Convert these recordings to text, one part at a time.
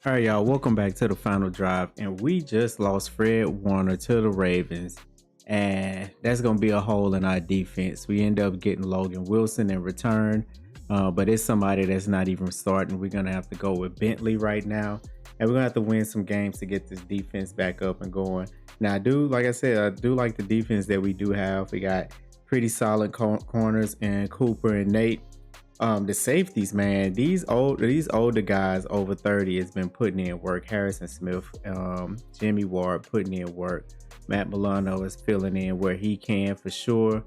All right, y'all, welcome back to the final drive. And we just lost Fred Warner to the Ravens. And that's going to be a hole in our defense. We end up getting Logan Wilson in return, but it's somebody that's not even starting. We're going to have to go with Bentley right now. And we're going to have to win some games to get this defense back up and going. Now, like I said, I do like the defense that we do have. We got pretty solid corners and Cooper and Nate. The safeties, man, these older guys over 30 has been putting in work. Harrison Smith, Jimmy Ward putting in work. Matt Milano is filling in where he can for sure.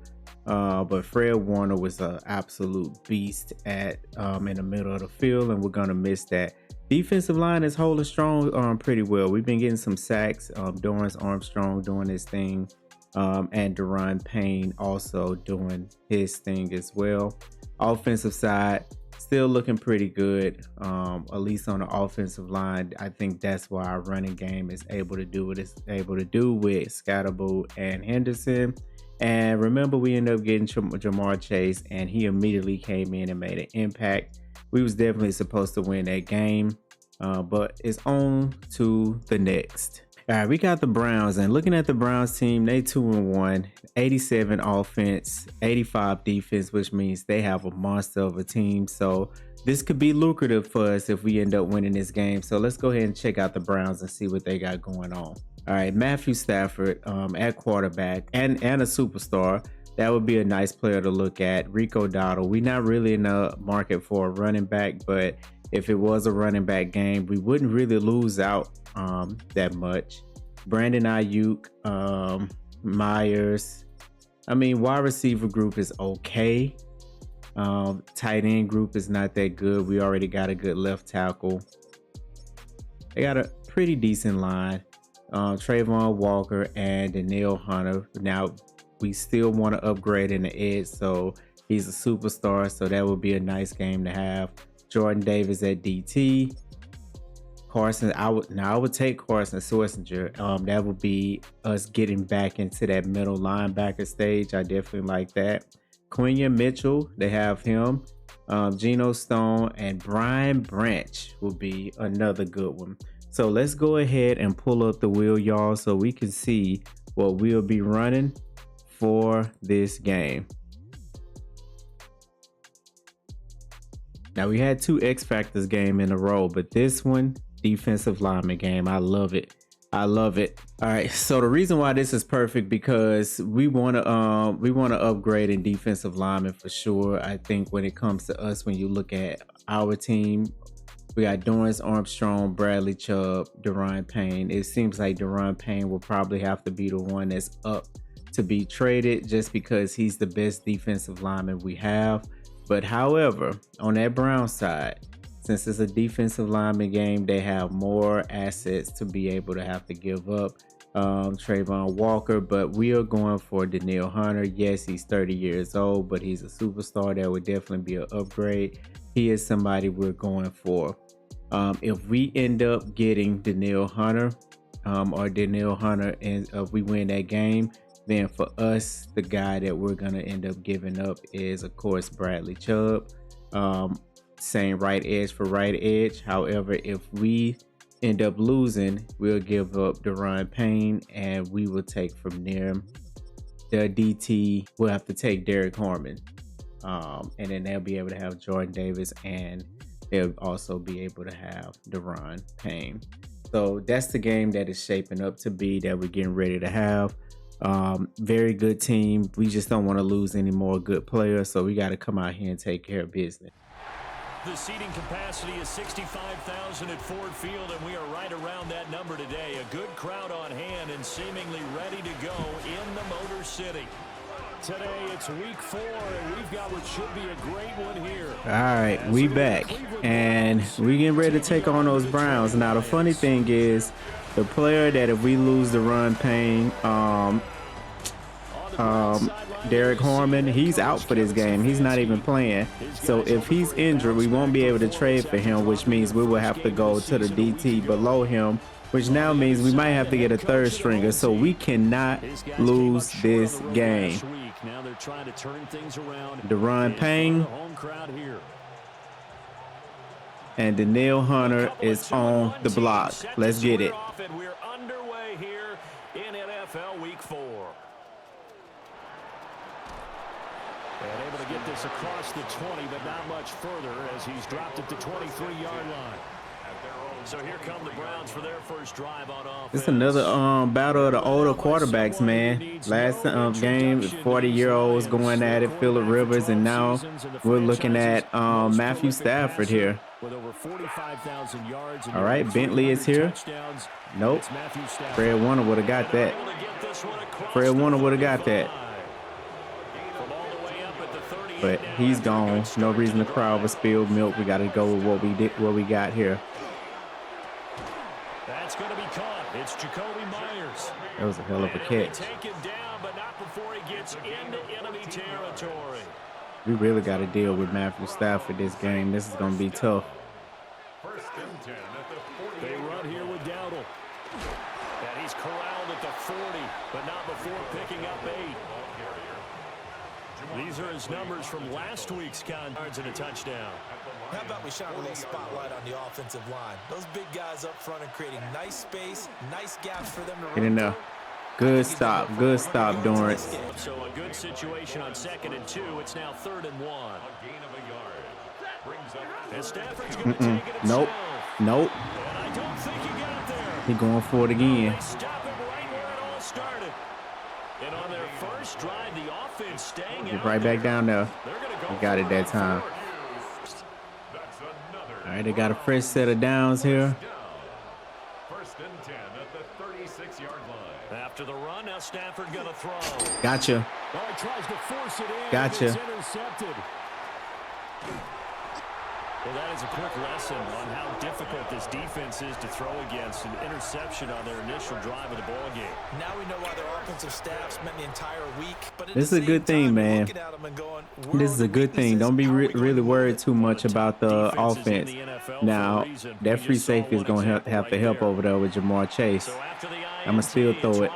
But Fred Warner was an absolute beast at in the middle of the field, and we're gonna miss that. Defensive line is holding strong pretty well. We've been getting some sacks. Dorrance Armstrong doing his thing, and Deron Payne also doing his thing as well. Offensive side, still looking pretty good, at least on the offensive line. I think that's why our running game is able to do what it's able to do with Scatterbo and Henderson. And remember, we ended up getting Jamar Chase, and he immediately came in and made an impact. We was definitely supposed to win that game, but it's on to the next. All right, we got the Browns, and looking at the Browns team, they 2-1, 87 offense, 85 defense, which means they have a monster of a team. So this could be lucrative for us if we end up winning this game. So let's go ahead and check out the Browns and see what they got going on. All right, Matthew Stafford at quarterback and a superstar. That would be a nice player to look at. Rico Dowdle. We're not really in the market for a running back, but if it was a running back game, we wouldn't really lose out that much. Brandon Ayuk, Myers. I mean, wide receiver group is okay. Tight end group is not that good. We already got a good left tackle. They got a pretty decent line. Trayvon Walker and Danielle Hunter. Now, we still want to upgrade in the edge, so he's a superstar, so that would be a nice game to have. Jordan Davis at DT. Carson, I would take Carson Schwarzenegger. That would be us getting back into that middle linebacker stage. I definitely like that. Quenya Mitchell, they have him. Geno Stone and Brian Branch will be another good one. So let's go ahead and pull up the wheel, y'all, so we can see what we'll be running for this game. Now, we had two X Factors game in a row, but this one, defensive lineman game. I love it. I love it. All right. So the reason why this is perfect, because we want to upgrade in defensive lineman for sure. I think when it comes to us, when you look at our team, we got Dorrance Armstrong, Bradley Chubb, Deron Payne. It seems like Deron Payne will probably have to be the one that's up to be traded, just because he's the best defensive lineman we have. But however, on that Brown side, since it's a defensive lineman game, they have more assets to be able to have to give up. Trayvon Walker, but we are going for Danielle Hunter. Yes, he's 30 years old, but he's a superstar. That would definitely be an upgrade. He is somebody we're going for. If we end up getting Danielle Hunter, and if we win that game, then for us, the guy that we're going to end up giving up is, of course, Bradley Chubb. Same right edge for right edge. However, if we end up losing, we'll give up Deron Payne, and we will take from there the DT. We'll have to take Derek Harmon, and then they'll be able to have Jordan Davis, and they'll also be able to have Deron Payne. So that's the game that is shaping up to be, that we're getting ready to have. Very good team. We just don't want to lose any more good players, so we got to come out here and take care of business. The seating capacity is 65,000 at Ford Field, and we are right around that number today. A good crowd on hand and seemingly ready to go in the Motor City. Today it's week 4, and we've got what should be a great one here. All right, we back, and we getting ready to take on those Browns. Now, the funny thing is, the player that if we lose the run Payne, Derek Harmon, he's out for this game. He's not even playing. So if he's injured, we won't be able to trade for him, which means we will have to go to the DT below him, which now means we might have to get a third stringer. So we cannot lose this game. Deron Payne. And Danielle Hunter is on the block. Let's get it. We're underway here in NFL Week 4. And able to get this across the 20, but not much further as he's dropped it to 23-yard line. So here come the Browns for their first drive on offense. It's another battle of the older quarterbacks, man. Last game, 40-year-olds going at it, Phillip Rivers, and now we're looking at Matthew Stafford here. With over 45,000 yards. All right, Bentley is here. Nope. Fred Warner would have got that. Fred Warner would have got that. But he's gone. No reason to cry over spilled milk. We got to go with what we got here. That's going to be caught. It's Jacoby Myers. That was a hell of a catch. Take him down, but not before he gets into enemy territory. We really got to deal with Matthew Stafford this game. This is going to be tough. They run here with Dowdle. And he's corralled at the 40, but not before picking up 8. These are his numbers from last week's yards and a touchdown. How about we shine a little spotlight on the offensive line? Those big guys up front are creating nice space, nice gaps for them to get in there. Good stop, Dorrance. So a good situation on 2nd and 2. It's now 3rd and 1. And Stafford's going to take it Nope. And I don't think he got there. He going for it again. They stop him right where it all started. And on their first drive, the offense staying Get right back down there. We got it that time. All right, they got a fresh set of downs here. First and 10 at the 36-yard line. After the run, now Stafford going to throw. Gotcha. Oh, he tries to force it in. Gotcha. It's intercepted. Well, that is a quick lesson on how difficult this defense is to throw against. An interception on their initial drive of the ball game. Now we know why their offensive staff spent the entire week. But this is a good thing, man. This is a good thing. Don't be really worried too much about the offense. Now, that free safety is going to have to help over there with Jamar Chase. I'm going to still throw it.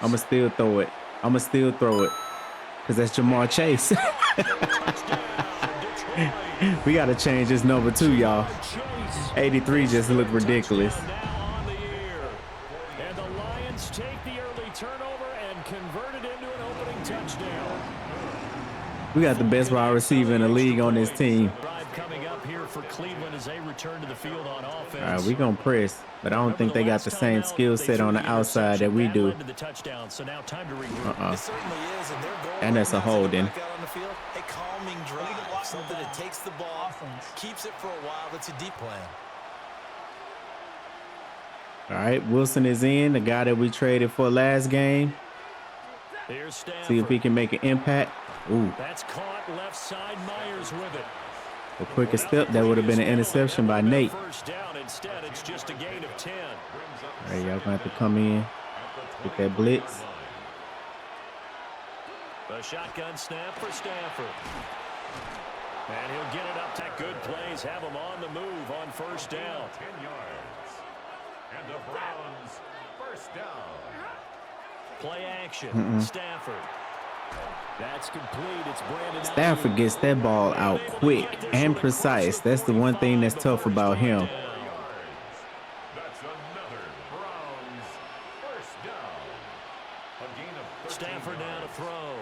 I'm going to still throw it. I'm going to still throw it. Because that's Jamar Chase. We got to change this number too, y'all. 83 just looked ridiculous. And the Lions take the early turnover and convert it into an opening touchdown. We got the best wide receiver in the league on this team. Coming up here for Cleveland as they return to the field on offense. All right, we're going to press, but I don't think they got the same skill set on the outside that we do. And that's a holding. A calming drive, something that takes the ball, keeps it for a while. It's a deep plan. All right, Wilson is in, the guy that we traded for last game. See if he can make an impact. Ooh. That's caught left side. Myers with it. A quicker step, that would have been an interception by Nate. First down. Instead, it's just a gain of 10. All right, y'all going to have to come in, get that blitz. A shotgun snap for Stafford. And he'll get it up to good plays. Have him on the move on first down. 10 yards. And the Browns first down. Play action. Stafford. That's complete. It's Brandon. Stafford gets that ball out quick and precise. That's the one thing that's tough about him. That's another Browns first down. A gain of 13 Stafford down to throw.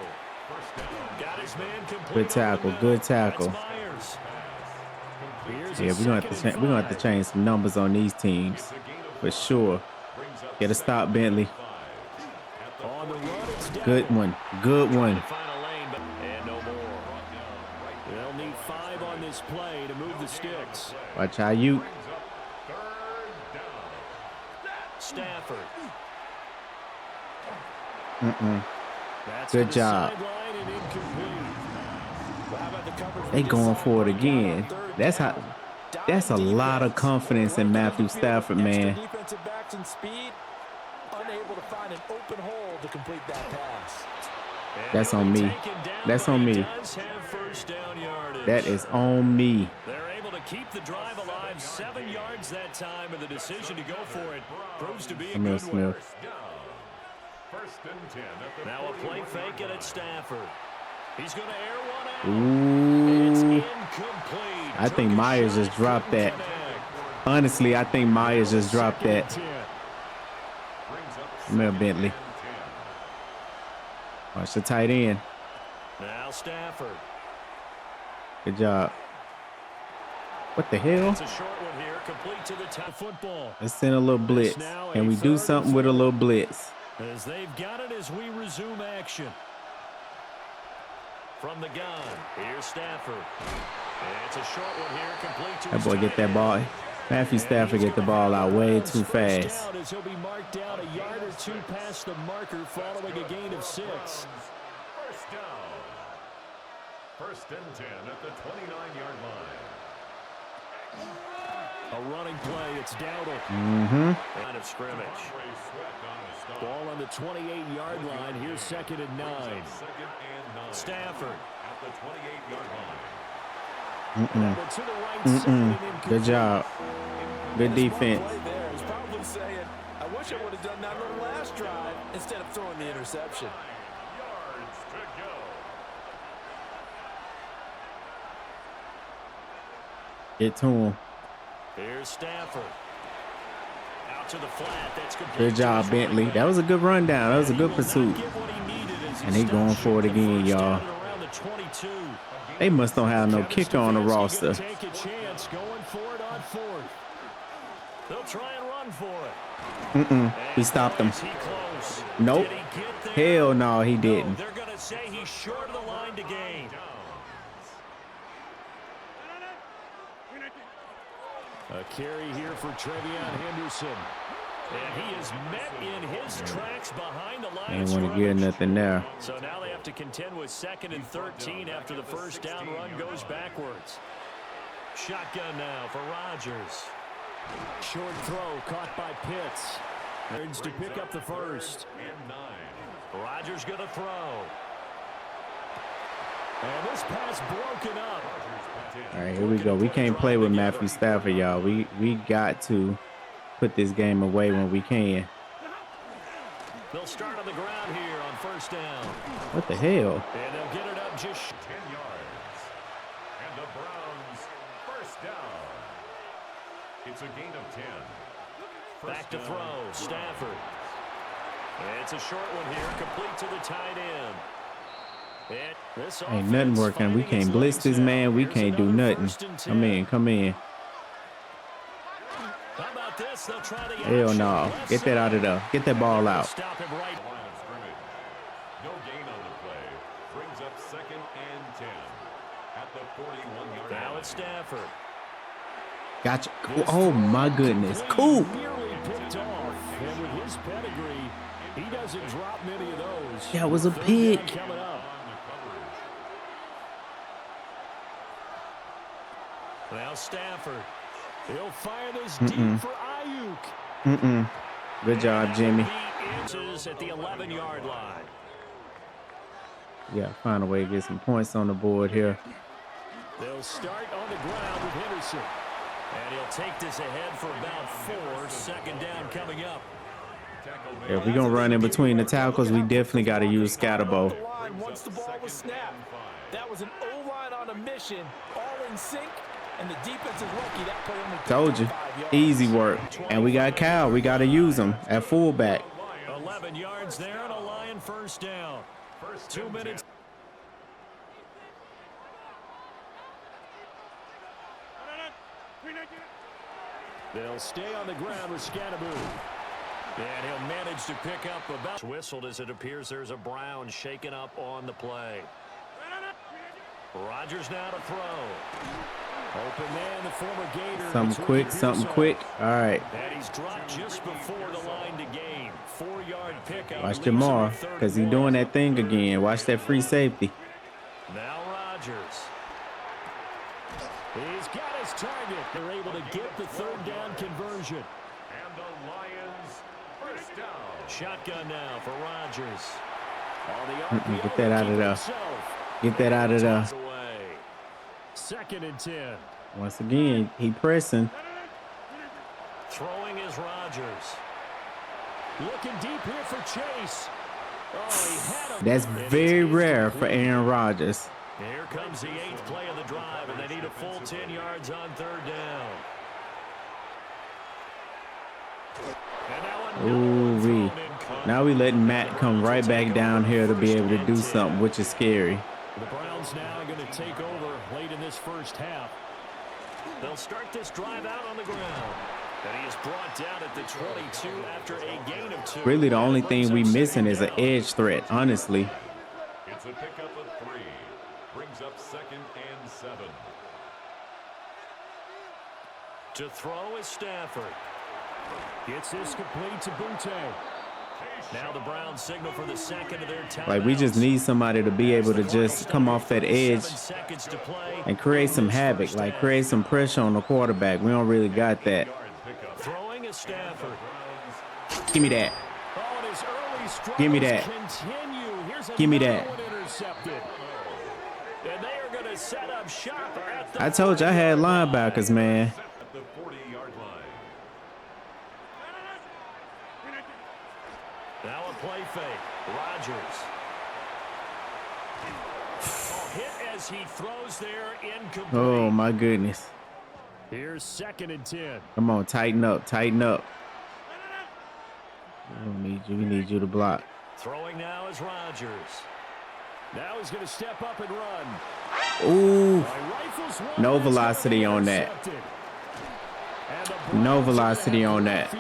First down. Got his man complete. Good tackle, good tackle. Myers. Yeah, we're gonna have to change some numbers on these teams for sure. Get a stop, Bentley. On the run, it's down. Good one, good one. Final lane, and no more. They'll need 5 on this play to move the sticks. Watch how you. Stafford. Good job. They going for it again. That's a lot of confidence in Matthew Stafford, man. Defensive backs and speed, unable to find an open hole to complete that pass. That's on me. That's on me. That is on me. They're able to keep the drive alive. 7 yards that time, and the decision to go for it proves to be a good one. First and 10 at the Now a play fake it at Stafford. He's going to air one out. It's Ooh. incomplete. I think Myers just dropped that. Honestly, I think Myers just dropped that. Mel Bentley. Watch the tight end. Now Stafford. Good job. What the hell? It's a short one here, complete to the top football. Let's send a little blitz. Can we do something with a little blitz? As they've got it as we resume action. From the gun, here's Stafford. And it's a short one here, complete to that boy get that ball. Matthew Stafford get the ball out way too fast. As he'll be marked down a yard or two past the marker following a gain of 6. First down. First and 10 at the 29-yard line. A running play, it's Dowdle. Line of scrimmage. Ball on the 28-yard line. Here's 2nd and 9. Stafford at the 28-yard line. Good job. Good defense. He's probably saying, I wish I would have done that on the last drive instead of throwing the interception. Yards to go. Get to him. Here's Stafford. Out to the flat. That's good job, Bentley. That was a good rundown. That was a good pursuit. And they going for it again, y'all. They must don't have no kicker on the roster. Take a chance going for it on 4th. They'll try and run for it. He stopped him. Nope. Hell no, he didn't. They're going to say he's short of the line to gain. A carry here for Trevion Henderson. And he is met in his tracks behind the line. Ain't want to get nothing there. So now they have to contend with 2nd and 13 after the first down run goes backwards. Shotgun now for Rodgers. Short throw caught by Pitts. Turns to pick up the first. Rodgers going to throw. And this pass broken up. All right, here we go. We can't play with Matthew Stafford, y'all. We got to put this game away when we can. They'll start on the ground here on first down. What the hell? And they'll get it up just 10 yards. And the Browns first down. It's a gain of 10. Back to throw, Stafford. It's a short one here, complete to the tight end. Ain't nothing working. We can't blitz this man. We can't do nothing. Come in, come in. Hell no. Get that out of there. Get that ball out. Stop him right. Line of scrimmage. No gain on the play. Brings up 2nd and 10 at the 41-yard line. Now it's Stafford. Gotcha. Oh my goodness. Cool. And with his pedigree, he doesn't drop many of those. That was a pick. Now Stafford. He'll fire this deep for Ayuk. Good job, Jimmy. At the 11-yard line. Yeah, find a way to get some points on the board here. They'll start on the ground with Henderson. And he'll take this ahead for about 4. 2nd down coming up. Yeah, if we're going to run in between the tackles, we definitely got to use Scatterbo. Once the ball was snapped, that was an O-line on a mission, all in sync, and the defense is lucky that play only told you, easy work. And we got Cal. We got to use him at fullback. 11 yards there and a Lion first down. 2 minutes. They'll stay on the ground with Scatterbo. And he'll manage to pick up about. Whistled as it appears there's a Brown shaken up on the play. Rodgers now to throw. Open man, the former Gator. Something quick, something quick. All right. And he's dropped just before the line to gain. 4-yard pickup. Watch Jamar, because he's doing that thing again. Watch that free safety. Now Rodgers. He's got his target. They're able to get the 3rd down conversion. And the Lions first down. Shotgun now for Rodgers. Get that out of there. Get that out of there. 2nd and 10. Once again, he pressing. Throwing is Rodgers. Looking deep here for Chase. Oh, he had him. That's very rare for Aaron Rodgers. Here comes the 8th play of the drive, and they need a full 10 yards on 3rd down. Ooh, now we letting Matt come right back down here to be able to do something, which is scary. The Browns now going to take over late in this first half. They'll start this drive out on the ground. And he is brought down at the 22 after a gain of 2. Really, the only thing we missing is an edge threat, honestly. It's a pickup of 3. Brings up 2nd and 7. To throw is Stafford. Gets this complete to Butte. Now the Browns signal for the second of their timeouts. Like, we just need somebody to be able to just come off that edge and create some havoc, like create some pressure on the quarterback. We don't really got that. Throwing is Stafford. Give me that. Oh, his early Give me that. Give me that. And they are going to set up shop at the I told you I had linebackers, man. At the 40-yard line. Now a play fake. Rodgers. Hit as he throws there, incomplete. Oh, my goodness. Here's 2nd and 10. Come on, tighten up, tighten up. We need you to block. Throwing now is Rodgers. Now he's going to step up and run. Ooh, no velocity on that. No velocity on that.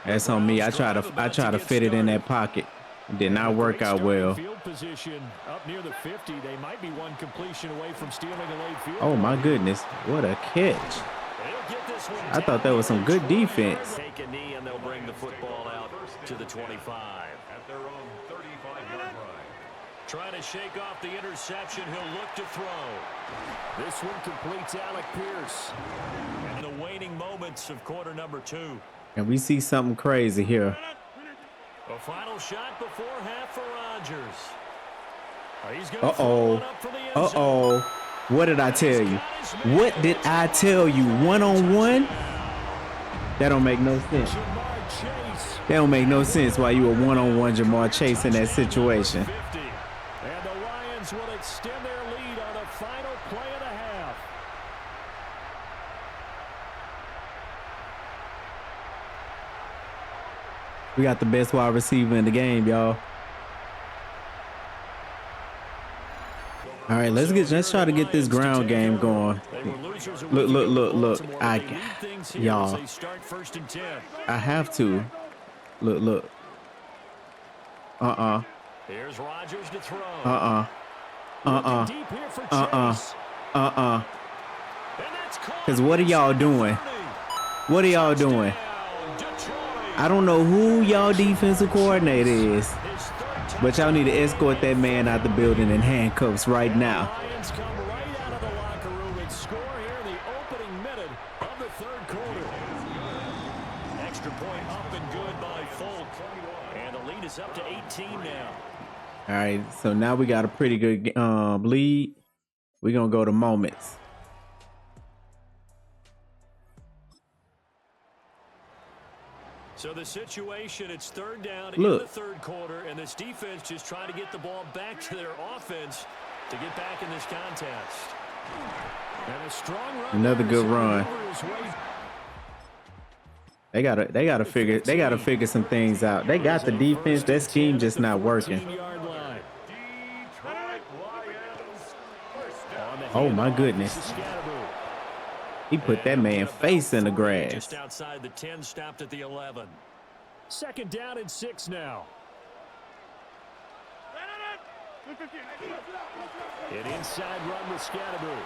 That's on me. I try to fit it in that pocket. It did not work out well. Field position up near the 50. They might be one completion away from stealing a late field. Oh my goodness, what a catch. I thought that was some good defense. Take a knee and they'll bring the football out to the 25. At their own 35-yard line. Trying to shake off the interception. He'll look to throw. This one completes Alec Pierce. And the waning moments of quarter number 2. And we see something crazy here. A final shot before half for Rodgers. Uh-oh. What did I tell you? What did I tell you? One-on-one? That don't make no sense. That don't make no sense why you were one-on-one Jamar Chase in that situation. And the Lions will extend their lead on the final play of the half. We got the best wide receiver in the game, y'all. All right, let's try to get this ground game going. Look. Y'all. I have to. Look. Here's Rodgers to throw. Because what are y'all doing? What are y'all doing? I don't know who y'all defensive coordinator is, but y'all need to escort that man out the building in handcuffs right now. Lions come right out of the locker room and score here in the opening minute of the third quarter. Extra point up and good by Folk. And the lead is up to 18 now. All right, so now we got a pretty good lead. We're going to go to moments. So the situation, it's third down Look. in the third quarter, and this defense just trying to get the ball back to their offense to get back in this contest. And a strong run. Another good run. They gotta figure some things out. They got the defense. That scheme just not working. Oh my goodness. He put that man's face in the grass. Just outside the 10, stopped at the 11. Second down and 6 now. An inside run with Scatterby.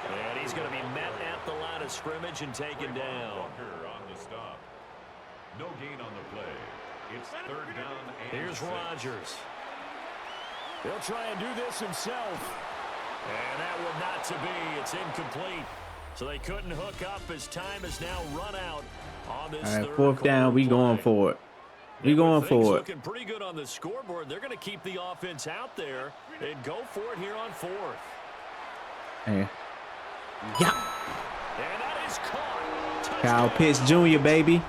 And he's going to be met at the line of scrimmage and taken down. Walker on the stop. No gain on the play. It's third down and Here's 6. Rodgers. He'll try and do this himself. And that one not to be. It's incomplete. So they couldn't hook up as time has now run out on this. All right, fourth down, we going for it. We going for it. Looking pretty good on the scoreboard. They're going to keep the offense out there and go for it here on fourth. Yeah. And that is caught. Kyle Pitts Jr., baby.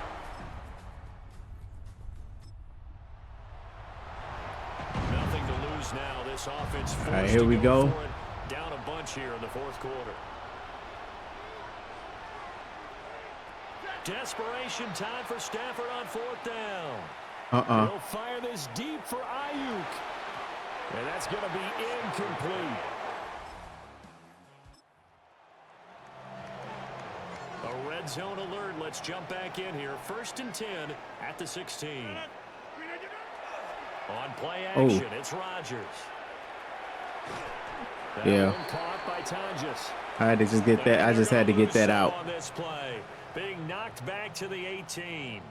Nothing to lose now. This offense. All right, here we go. Down a bunch here in the fourth quarter. desperation time for Stafford on 4th down. He'll fire this deep for Ayuk. And that's going to be incomplete. A red zone alert. Let's jump back in here. 1st and 10 at the 16. On play action, it's Rodgers. Yeah. Caught by Tonjes. I had to just get that. I just had to get that out. On this play, being knocked back to the 18.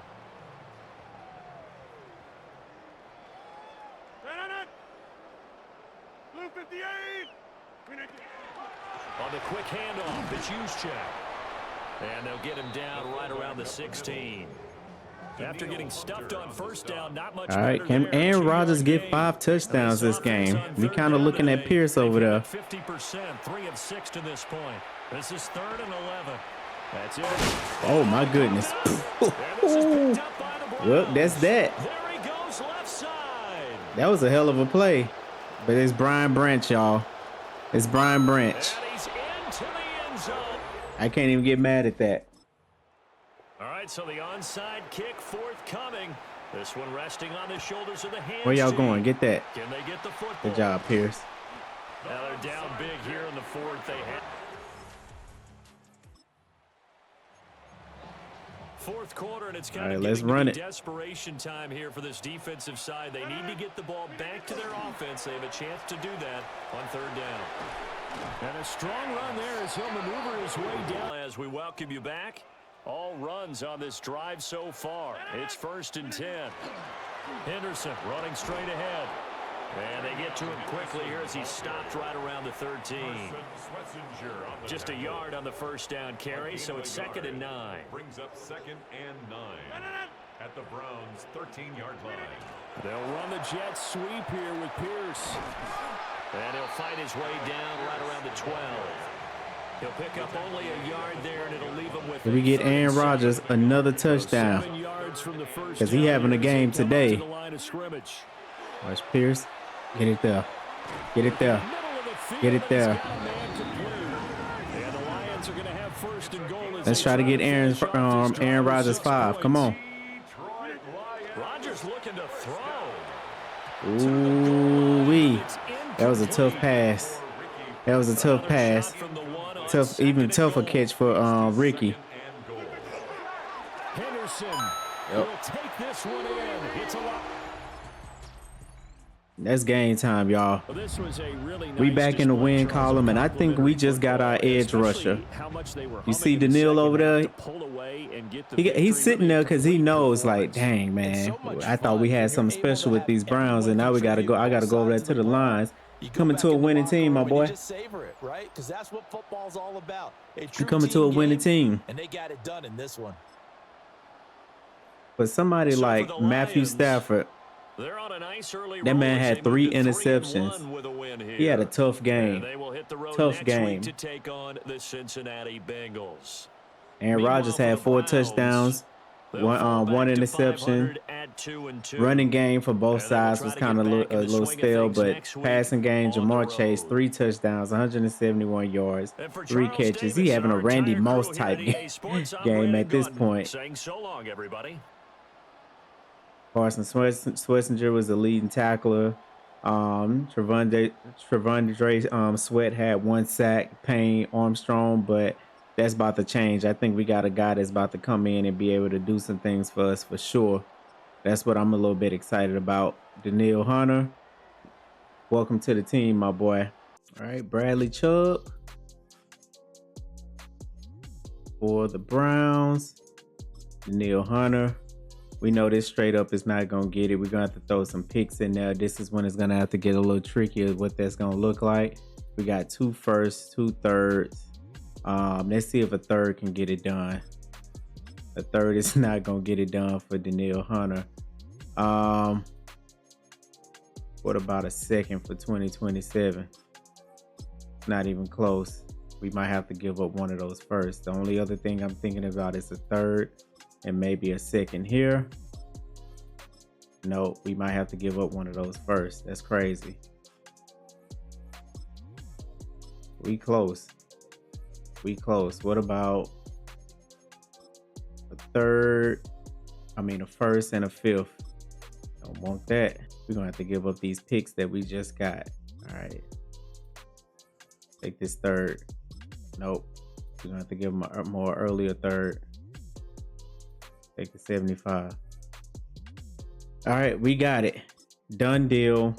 Blue 58. On the quick handoff, it's Juszczyk. And they'll get him down right around the 16. After getting stuffed on 1st down, not much. All right, can Aaron Rodgers get 5 touchdowns this game? We kind of looking at Pierce over there. 50%, 3 of 6 to this point. This is 3rd and 11. That's it. Oh my goodness. Well, that's that. There he goes, left side. That was a hell of a play. But it's Brian Branch, y'all. It's Brian Branch. And he's into the end zone. I can't even get mad at that. All right, so the onside kick forthcoming. This one resting on the shoulders of the hands. Where y'all going? Get that. Can they get the football? Good job, Pierce. Now they're down big here in the 4th. They have 4th quarter, and it's kind of let's run it. Desperation time here for this defensive side. They need to get the ball back to their offense. They have a chance to do that on 3rd down. And a strong run there as he'll maneuver his way down. As we welcome you back, all runs on this drive so far. It's 1st and 10. Henderson running straight ahead. And they get to him quickly here as he's stopped right around the 13. Just a yard on the 1st down carry, so it's 2nd and 9. Brings up 2nd and 9 at the Browns' 13-yard line. They'll run the jet sweep here with Pierce. And he'll fight his way down right around the 12. He'll pick up only a yard there, and it'll leave him with. If we get Aaron Rodgers another touchdown, because he having a game today. Watch Pierce. Get it there. Get it there. Get it there. Let's try to get Aaron Rodgers 5. Come on. Rodgers looking to throw. Ooh-wee. That was a tough pass. That was a tough pass. Tough, even tougher catch for Ricky. Henderson will take this one in. It's a lot. That's game time, y'all. Well, this was a really nice we back in the win column, and I think we just got our edge rusher. You see Daniil over there? He's sitting there because he knows, like, dang, man, I thought we had something special with these Browns, and now we gotta go. I gotta go over there to the lines. Coming to a winning team, my boy. Just savor it, right? Because that's what football's all about. You're coming to a winning team. And they got it done in this one. But somebody like Matthew Stafford, that man had 3 interceptions. He had a tough game. Tough game. To take on the Cincinnati Bengals. Aaron Rodgers had 4 touchdowns, one interception. Running game for both sides was kind of a little stale, but passing game, Jamar Chase, 3 touchdowns, 171 yards, 3 catches. He having a Randy Moss type game at this point. Saying so long, everybody. Carson Schwarzenegger was the leading tackler. Trevondre Sweat had 1 sack. Payne Armstrong, but that's about to change. I think we got a guy that's about to come in and be able to do some things for us for sure. That's what I'm a little bit excited about. Daniil Hunter, welcome to the team, my boy. All right, Bradley Chubb for the Browns. Daniil Hunter. We know this straight up is not going to get it. We're going to have to throw some picks in there. This is when it's going to have to get a little trickier what that's going to look like. We got 2 firsts, 2 thirds. Let's see if a third can get it done. A third is not going to get it done for Daniil Hunter. What about a second for 2027? Not even close. We might have to give up one of those first. The only other thing I'm thinking about is a third and maybe a second here. No, we might have to give up one of those first. That's crazy. We close. We close. What about a a first and a fifth. Don't want that. We're gonna have to give up these picks that we just got. All right. Take this third. Nope. We're gonna have to give them a more earlier third. Take the 75. All right, we got it. Done deal.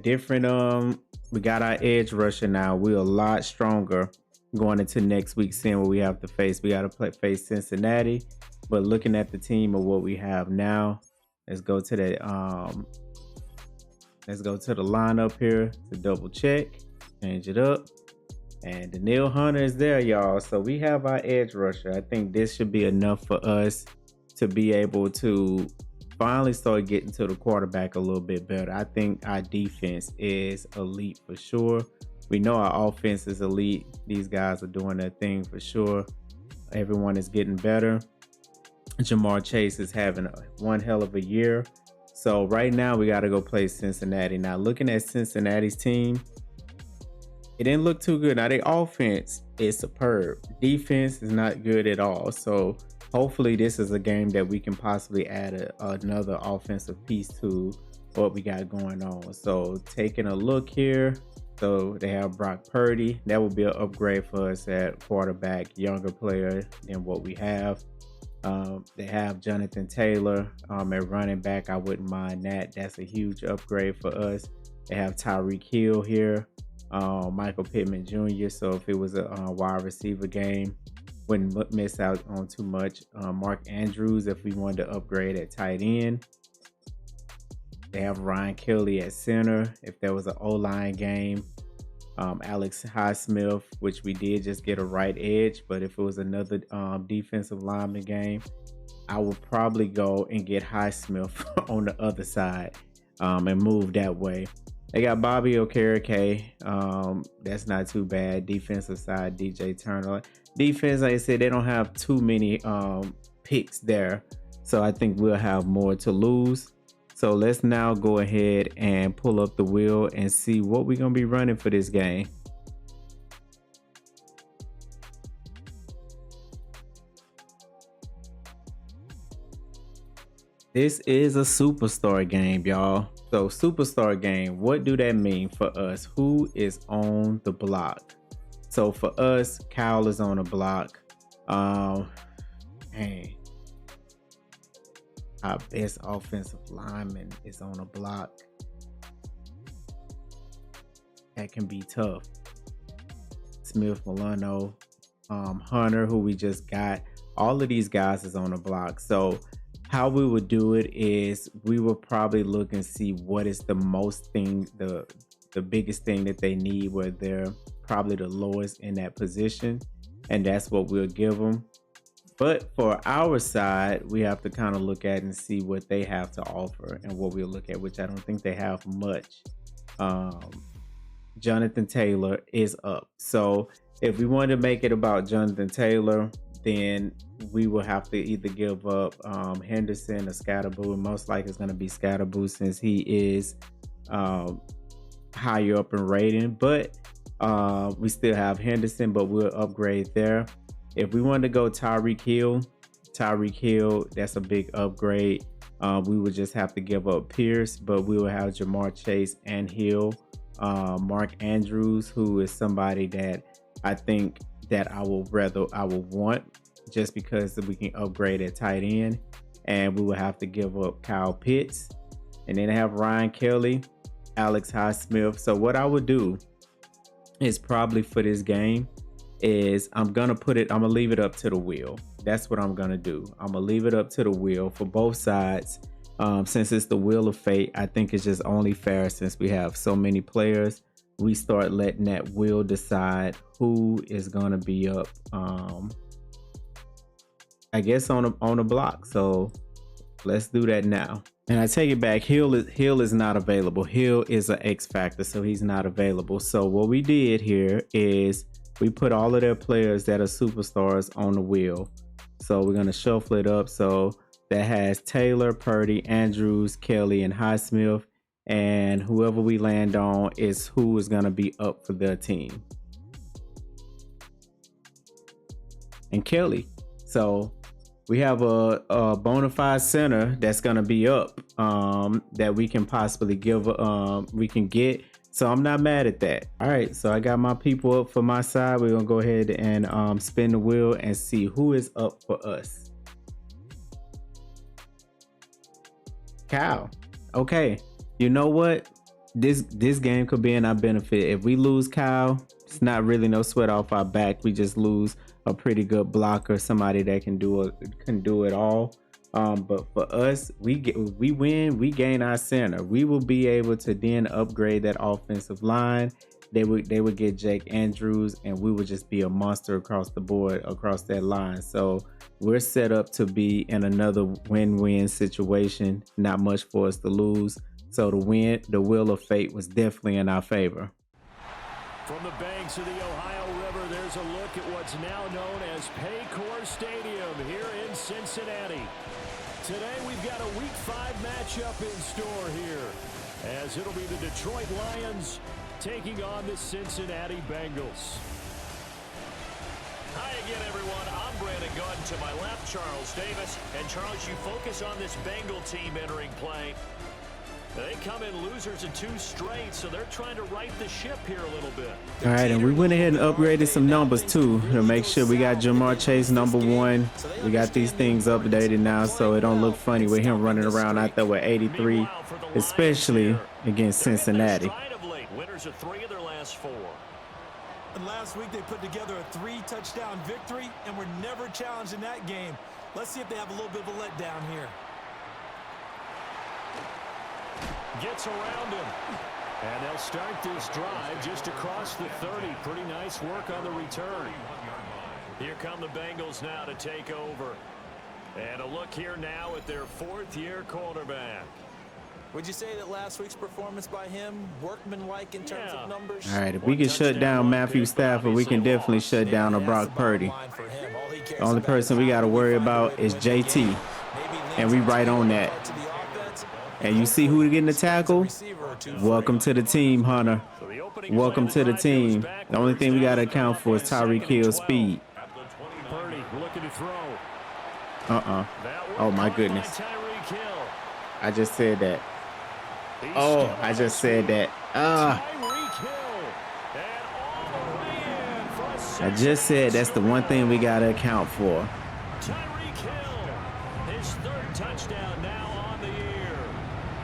Different. We got our edge rusher now. We're a lot stronger going into next week, seeing what we have to face. We got to face Cincinnati, but looking at the team of what we have now, let's go to that. Let's go to the lineup here to double check, change it up, and Danielle Hunter is there, y'all. So we have our edge rusher. I think this should be enough for us to be able to finally start getting to the quarterback a little bit better. I think our defense is elite for sure. We know our offense is elite. These guys are doing their thing for sure. Everyone is getting better. Jamar Chase is having one hell of a year. So right now we got to go play Cincinnati. Now looking at Cincinnati's team, it didn't look too good. Now their offense is superb. Defense is not good at all. So hopefully this is a game that we can possibly add another offensive piece to what we got going on. So taking a look here, so they have Brock Purdy. That will be an upgrade for us at quarterback, younger player than what we have. They have Jonathan Taylor at running back. I wouldn't mind that. That's a huge upgrade for us. They have Tyreek Hill here, Michael Pittman Jr. So if it was a wide receiver game, wouldn't miss out on too much. Mark Andrews, if we wanted to upgrade at tight end. They have Ryan Kelly at center if there was an O-line game. Alex Highsmith, which we did just get a right edge, but if it was another defensive lineman game, I would probably go and get Highsmith on the other side and move that way. They got Bobby Okereke. That's not too bad. Defensive side, DJ Turner. Defense, like I said, they don't have too many picks there, so I think we'll have more to lose. So let's now go ahead and pull up the wheel and see what we're going to be running for this game. This is a superstar game, y'all. So superstar game, what do that mean for us? Who is on the block? So for us, Kyle is on the block. Hey. Our best offensive lineman is on a block. That can be tough. Smith, Milano, Hunter, who we just got. All of these guys is on the block. So how we would do it is we will probably look and see what is the most thing, the biggest thing that they need, where they're probably the lowest in that position. And that's what we'll give them. But for our side, we have to kind of look at and see what they have to offer and what we'll look at, which I don't think they have much. Jonathan Taylor is up. So if we want to make it about Jonathan Taylor, then we will have to either give up Henderson or Scatterboo. Most likely it's going to be Scatterboo since he is higher up in rating. But we still have Henderson, but we'll upgrade there. If we want to go Tyreek Hill, that's a big upgrade. We would just have to give up Pierce, but we will have Jamar Chase and Hill. Mark Andrews, who is somebody that I think that I will want just because we can upgrade at tight end. And we will have to give up Kyle Pitts. And then I have Ryan Kelly, Alex Highsmith. So what I would do is probably for this game is I'm gonna leave it up to the wheel. That's what I'm gonna do. I'm gonna leave it up to the wheel for both sides. Since it's the Wheel of Fate, I think it's just only fair, since we have so many players, we start letting that wheel decide who is gonna be up. I guess on a block. So let's do that now. And I take it back. Hill is not available. Hill is an X factor, so he's not available. So what we did here is we put all of their players that are superstars on the wheel. So we're going to shuffle it up. So that has Taylor, Purdy, Andrews, Kelly, and Highsmith. And whoever we land on is who is going to be up for their team. And Kelly. So we have a bona fide center that's gonna be up that we can possibly give we can get. So I'm not mad at that. All right, so I got my people up for my side. We're gonna go ahead and spin the wheel and see who is up for us. Kyle. Okay, you know what? This game could be in our benefit. If we lose Kyle, it's not really no sweat off our back. We just lose a pretty good blocker, somebody that can do it all. But for us, we win, we gain our center. We will be able to then upgrade that offensive line. They would get Jake Andrews, and we would just be a monster across the board, across that line. So we're set up to be in another win-win situation. Not much for us to lose. So the Wheel of Fate was definitely in our favor. From the banks of the Ohio River, there's a look at what's now known as Paycor Stadium here in Cincinnati. Today we've got a Week 5 matchup in store here, as it'll be the Detroit Lions taking on the Cincinnati Bengals. Hi again, everyone. I'm Brandon Gunn. To my left, Charles Davis. And Charles, you focus on this Bengal team entering play. They come in losers in 2 straight, so they're trying to right the ship here a little bit. All right, and we went ahead and upgraded some numbers too to make sure we got Jamar Chase #1. We got these things updated now, so it don't look funny with him running around out there with 83, especially against Cincinnati. Winners of 3 of their last 4. And last week they put together a 3-touchdown victory and were never challenged in that game. Let's see if they have a little bit of a letdown here. Gets around him. And they'll start this drive just across the 30. Pretty nice work on the return. Here come the Bengals now to take over. And a look here now at their 4th-year quarterback. Would you say that last week's performance by him, workmanlike in terms of numbers? All right, if we can shut down Matthew Stafford, we can definitely shut down a Brock Purdy. The only person we got to worry about is JT, and we right on that. And you see who getting the tackle? Welcome to the team, Hunter. Welcome to the team. The only thing we got to account for is Tyreek Hill's speed. Purdy looking to throw. Oh, my goodness. I just said that. Oh, I just said that. I just said that's the one thing we got to account for. Tyreek Hill, his 3rd touchdown now on the year.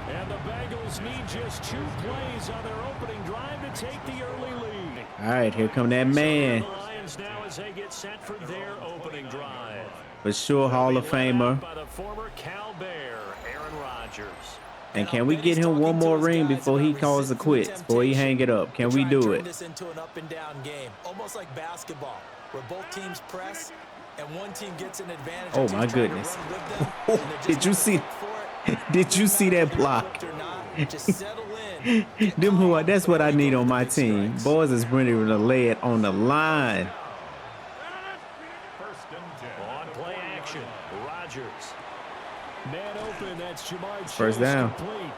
And the Bengals need just 2 plays on their opening drive to take the early lead. All right, here come that man. The Lions now as they get set for their opening drive. For sure, Hall of Famer. By the former Cal Bear, Aaron Rodgers. And can we get him one more ring before he calls it quits, before he hang it up? Can we do it? This into an up and down game, almost like basketball, where both teams press and one team gets an advantage. Oh my goodness. Did you see? Did you see that block? That's what I need on my team. Boys is ready to lay it on the line. On play action, Rodgers. Man open, that's Jamar Chase. First down. Complete.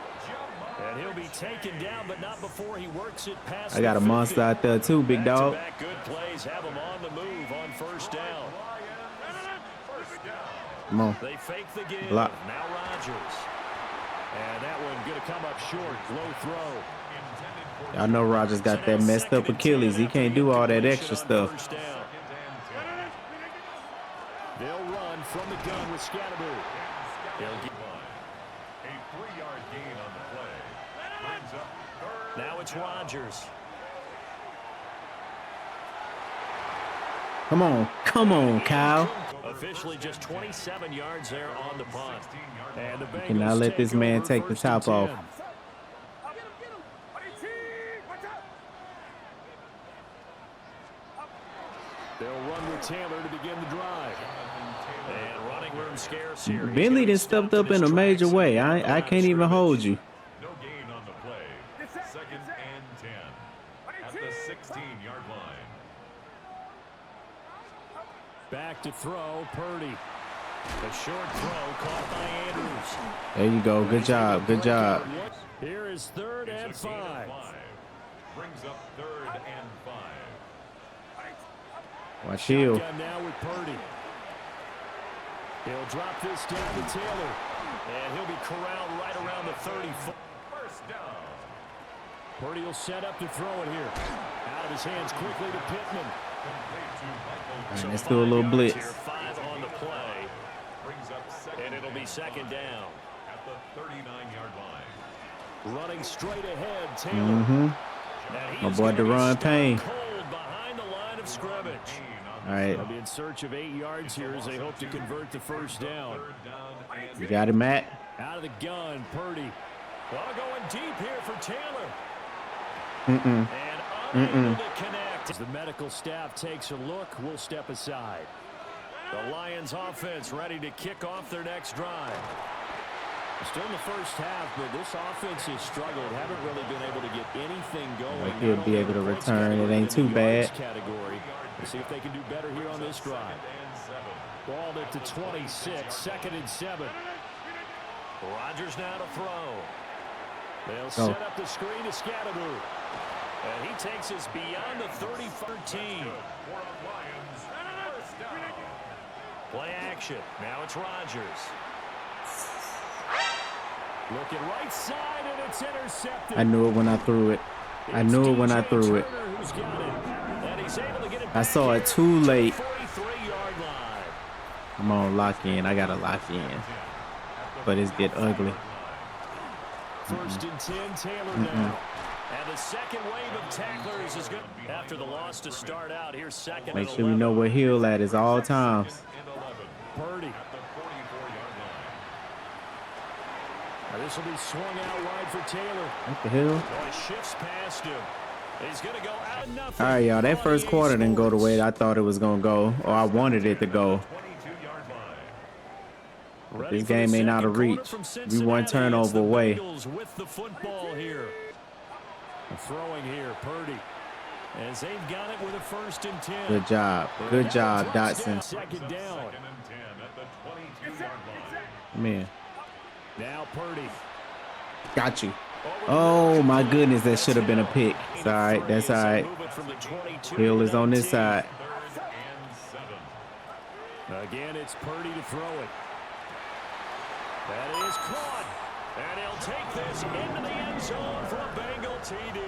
And he'll be taken down, but not before he works it past. I got a monster out there too, big dog. Good plays have him on the move on 1st down. Come on. They fake the give. Block. Now Rodgers. And that one going to come up short. Low throw. I know Rodgers got that messed up Achilles. He can't do all that extra stuff. They'll run from the gun with Scatterby. A 3-yard gain on the play. Brings up 3rd. Now it's Rodgers. Come on, Kyle. Officially just 27 yards there on the punt. And the Bengals Cannot let this man take the top off. They'll run with Taylor to begin the drive. And running room scarce here. Bentley done stepped up in a major way. I can't even hold you. No gain on the play. 2nd and 10 at the 16-yard line. Back to throw, Purdy. A short throw caught by Andrews. There you go. Good job. Good job. Here is 3rd and 5. Brings up 3rd and 5. Watch Hill. Now with Purdy. He'll drop this down to Taylor. And he'll be corralled right around the 34. First down. Purdy will set up to throw it here. Out of his hands quickly to Pittman. All right, let's do a little blitz. 5 on the play. Brings up second. And it'll be second down. At the 39-yard line. Running straight ahead, Taylor. My boy Deron Payne. Cold behind the line of scrimmage. All right. They'll be in search of 8 yards here as they hope to convert the first down. You got it, Matt? Out of the gun, Purdy. Well, going deep here for Taylor. Mm-mm. And unable to connect. As the medical staff takes a look, we'll step aside. The Lions offense ready to kick off their next drive. Still in the first half, but this offense has struggled. Haven't really been able to get anything going. He'll be able to return. It ain't too bad. Category. Let's see if they can do better here on this drive. Balled it to 26, 2nd and 7. Rodgers now to throw. They'll set up the screen to Scatteroo. And he takes us beyond the 30-13. Play action. Now it's Rodgers. Looking right side, and it's intercepted. I knew it when I threw it. I knew it when I threw it. I saw it too late. Come on, lock in. I got to lock in. But it's get ugly. First and 10, Taylor now. And the second wave of tacklers is good. After the loss to start out, here's second. Make sure we know where Hill at is all times. Purdy. This will be swung out wide for Taylor. What the hell? Boy, shifts past him. He's going to go out enough. All right, y'all. That first quarter didn't go the way I thought it was going to go, or I wanted it to go. But this game ain't out of reach. We one turnover away. With the football here. Throwing here, Purdy. As they've got it with a 1st and 10. Good job. Good job, Dotson. Second down. Come in. Now Purdy. Got you. Oh, my goodness. That should have been a pick. It's all right. That's all right. Hill is on this side. Again, it's Purdy to throw it. That is caught. And he'll take this into the end zone for a Bengal TD.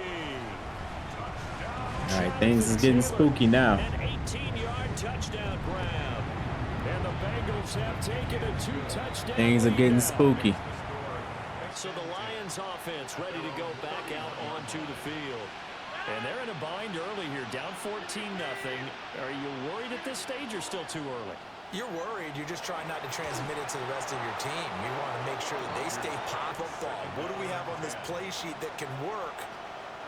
All right, things is getting spooky now. An 18-yard touchdown grab. And the Bengals have taken a 2-touchdown. Things are getting spooky. So the Lions offense ready to go back out onto the field. And they're in a bind early here, down 14-0. Are you worried at this stage or still too early? You're worried. You're just trying not to transmit it to the rest of your team. You want to make sure that they stay football. What do we have on this play sheet that can work?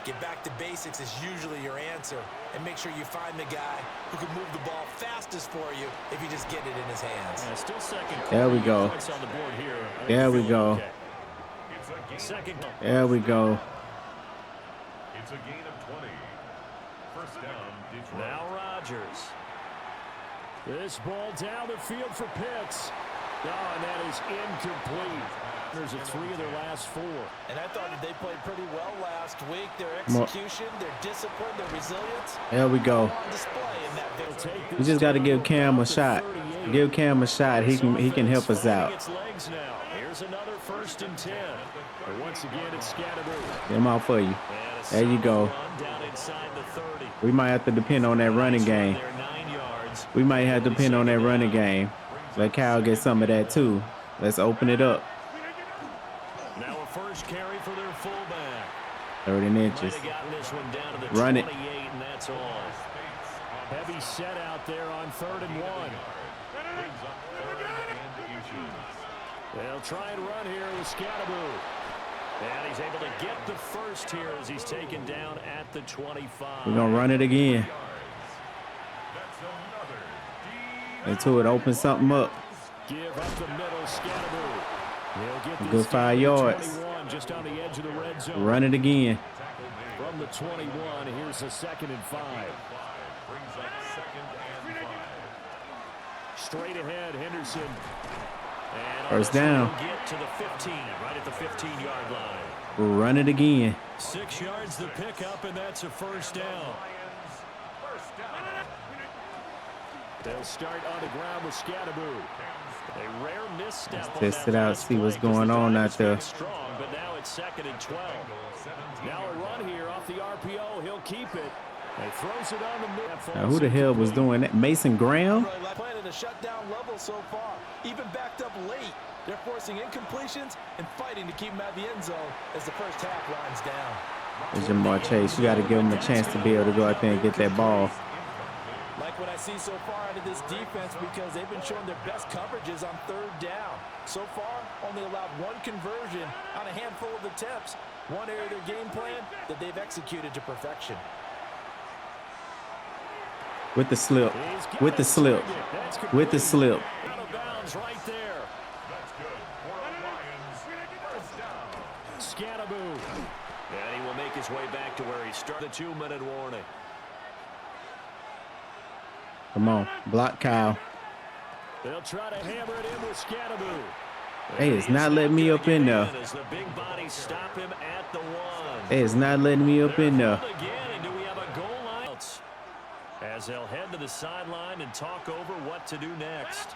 Get back to basics is usually your answer. And make sure you find the guy who can move the ball fastest for you if you just get it in his hands. Still second. There we go. On the board here. There we go. Okay. Second. There we go. It's a gain of 20. First down, Detroit. Now Rodgers. This ball down the field for Pitts. Oh, and that is incomplete. There's a 3 of their last 4. And I thought that they played pretty well last week. Their execution, their discipline, their resilience. There we go. On display in that victory. We just got to give Cam a shot. Give Cam a shot. He can help us out. Here's another 1st and 10. But once again, it's Scatteroo. Get him out for you. There you go. We might have to depend on that running game. We might have to depend on that running game. Let Kyle get some of that too. Let's open it up. Now a first carry for their fullback. 30 inches. Run it. And that's all. Heavy set out there on 3rd and 1. They'll try and run here with Scatteroo. And he's able to get the first here as he's taken down at the 25. We're going to run it again. Until it opens something up. Give up the middle, Scatteroo. He'll get a good 5 yards. Just on the edge of the red zone. Run it again. From the 21, here's the 2nd and 5. Straight ahead, Henderson. And first down. Get to the 15, right at the 15-yard line. Run it again. 6 yards the pickup, and that's a first down. They'll start on the ground with Scatteroo. A rare misstep. Let's test it out, see what's going on out there. Strong, but now it's 2nd and 12. Now a run here off the RPO. He'll keep it. He throws it on the move. Now, who the hell was doing that? Mason Graham? Playing at a shutdown level so far. Even backed up late. They're forcing incompletions and fighting to keep him at the end zone as the first half winds down. There's Jamar Chase. You got to give him a chance to be able to go out there and get that ball. Like what I see so far out of this defense, because they've been showing their best coverages on 3rd down. So far, only allowed 1 conversion on a handful of attempts. One area of their game plan that they've executed to perfection. With the slip. With the slip. With the slip. Out of bounds right there. That's good for a Lions first down. Scattaboo. And he will make his way back to where he started. The 2-minute warning. Come on. Block Kyle. They'll try to hammer it in with Scattaboo. Hey, it's not letting me up in there. As the big bodies stop him at the 1. Hey, it's not letting me up in there. Again, and do we have a goal line? As they'll head to the sideline and talk over what to do next.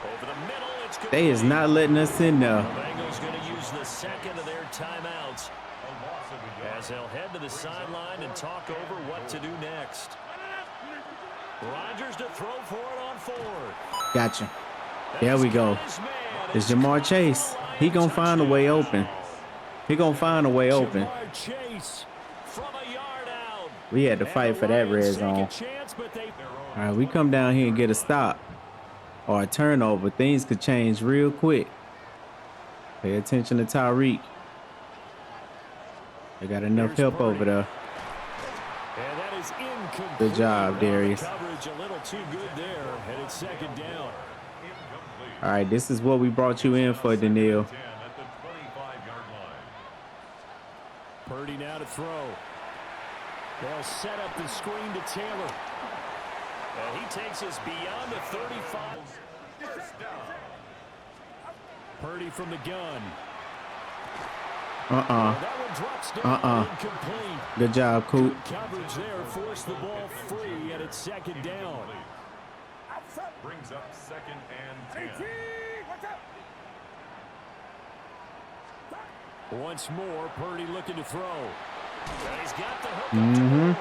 Over the middle, it's good. They is not letting us in there. The Bengals going to use the 2nd of their timeouts as they'll head to the sideline and talk over what to do next. Rodgers to throw for it on 4th. Gotcha. There we go. It's Jamar Chase. He gonna find a way open. He gonna find a way open. Jamar Chase from a yard out. We had to fight for that red zone. All right, we come down here and get a stop or a turnover. Things could change real quick. Pay attention to Tyreek. They got enough help over there. And that is incomplete. Good job, Darius. Coverage a little too good there, and it's 2nd down. All right, this is what we brought you in for, Daniil. At the 25-yard line. Purdy now to throw. They'll set up the screen to Taylor. And he takes us beyond the 35. First down. Purdy from the gun. That one drops down. Incomplete. Good job, Coop. Coverage there forced the ball free, and it's 2nd down. Brings up 2nd and 10. Once more, Purdy looking to throw. And he's got the hook up to the ball.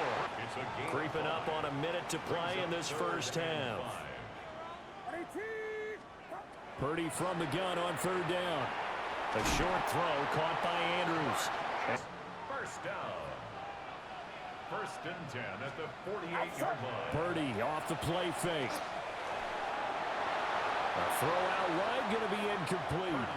Creeping up on a minute to play in this first half. Purdy from the gun on 3rd down. A short throw caught by Andrews. First down. 1st and 10 at the 48-yard line. Purdy off the play fake. A throw out wide going to be incomplete.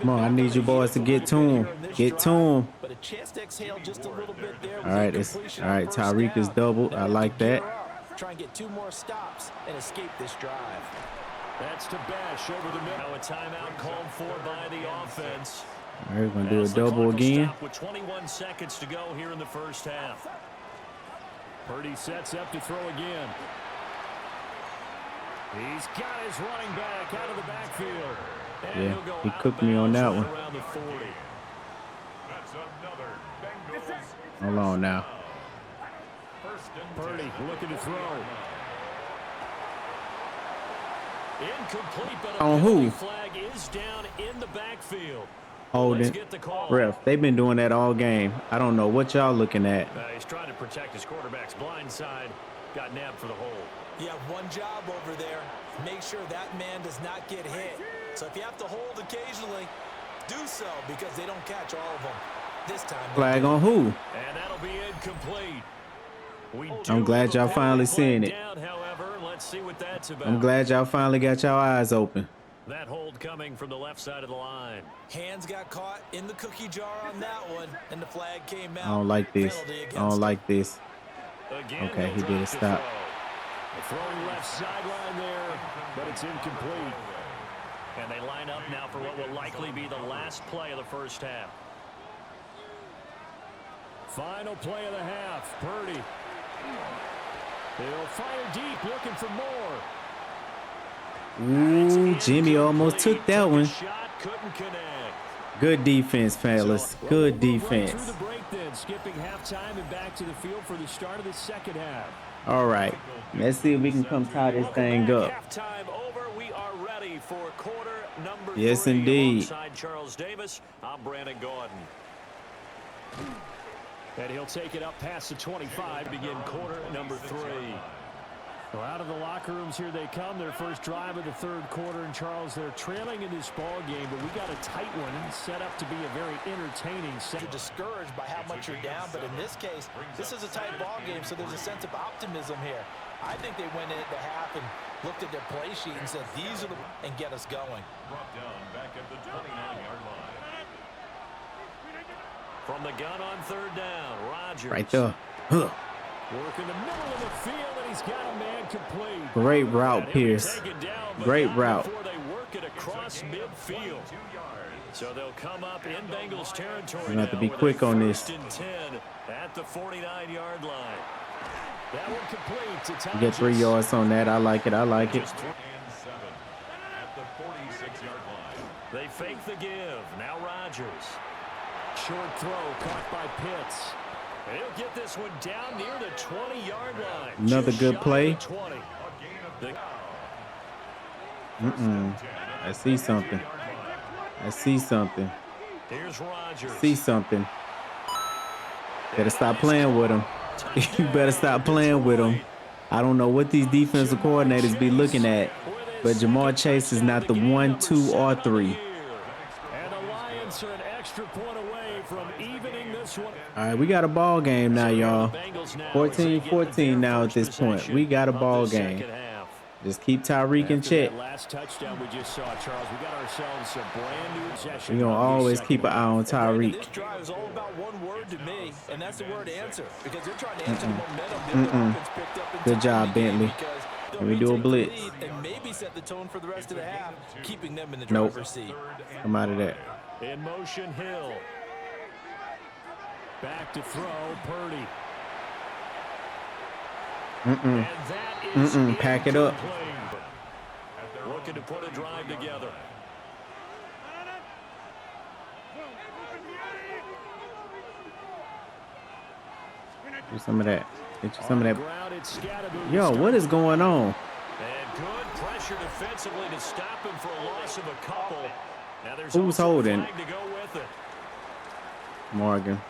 Come on, I need you boys to get to him. Get to him. But a chance to exhale just a little bit there. All right, Tyreek is doubled. I like that. Try and get 2 more stops and escape this drive. That's to Bash over the middle. Now a timeout called for by the offense. All right, we're going to do a double again. With 21 seconds to go here in the first half. Purdy sets up to throw again. He's got his running back out of the backfield. And Yeah, he'll go he out cooked of me on bounds that right one. around the 40. That's another Bengals. Hold on now. 1st and Purdy 10. looking to throw. Incomplete, but On a who? penalty flag is down in the backfield. Holding. Let's get the call. Ref, they've been doing that all game. I don't know what y'all looking at. He's trying to protect his quarterback's blind side. Got nabbed for the hold. You have one job over there. Make sure that man does not get hit. So if you have to hold occasionally, do so because they don't catch all of them. This time. Flag on who? And that'll be incomplete. I'm glad y'all finally seeing it. Down, however. Let's see what that's about. I'm glad y'all finally got y'all eyes open. That hold coming from the left side of the line. Hands got caught in the cookie jar on that one, and the flag came out. I don't like this. I don't like this. Again, Okay, he they'll did a drop the stop. throw. Throwing left sideline there, but it's incomplete. And they line up now for what will likely be the last play of the first half. Final play of the half. Purdy. They'll fire deep, looking for more. Ooh, Jimmy almost took that one. Shot, couldn't connect. Good defense, fellas. Good We'll move right defense. through the break then, skipping halftime and back to the field for the start of the second half. All right. Let's see if we can come tie this thing up. Halftime over. We are ready for quarter number Yes, 3. indeed. Alongside Charles Davis, I'm Brandon Gordon. And he'll take it up past the 25 to begin quarter number 3. Well, out of the locker rooms here they come. Their first drive of the third quarter. And Charles, they're trailing in this ball game, but we got a tight one set up to be a very entertaining set. You're discouraged by how much you're down, but in this case, this is a tight ball game, so there's a sense of optimism here. I think they went into half and looked at their play sheet and said, these are the and get us going. Brought down back at the 29-yard line. From the gun on third down, Rodgers. Right there. Huh. Work in the middle of the field, and he's got a man complete. Great route, Pierce. Great route. Before they work it across midfield. So they'll come up in Bengals territory. You have to be quick on this. 1st and 10 at the 49-yard line. That one complete to You get 3 yards on that. I like it. I like it. And 7 at the 46-yard line. They fake the give. Now Rodgers. Short throw caught by Pitts. And he'll get this one down near the 20-yard line. Another Just good shy play. of the 20. I see something. I see something. Here's Rodgers. See something. Better stop playing with him. You better stop playing with him. I don't know what these defensive coordinators be looking at, but Jamar Chase is not the 1, 2, or 3. And the Lions are an extra point away from evening this one. All right, we got a ball game now, y'all. 14-14 now at this point. We got a ball game. Just keep Tyreek in check. Last touchdown we just saw, Charles. We got ourselves a brand new possession. We're going to always keep an eye on Tyreek. This drive is all about one word to me, and that's the word answer, because they're trying to answer the momentum the offense picked up in Good job, Bentley. Can we do a blitz? And maybe set the tone for the rest of the half, keeping them in the Nope. driver's seat. Come out of that. In motion, Hill. Back to throw, Purdy. And that is Pack it up. incomplete. Looking to put a drive together. Do some of that. Get you some of that. Ground, it's Scattergood. Yo, what is going on? And good pressure defensively to stop him for a loss of a couple. Now there's Who's also a holding? flag to go with it. Morgan.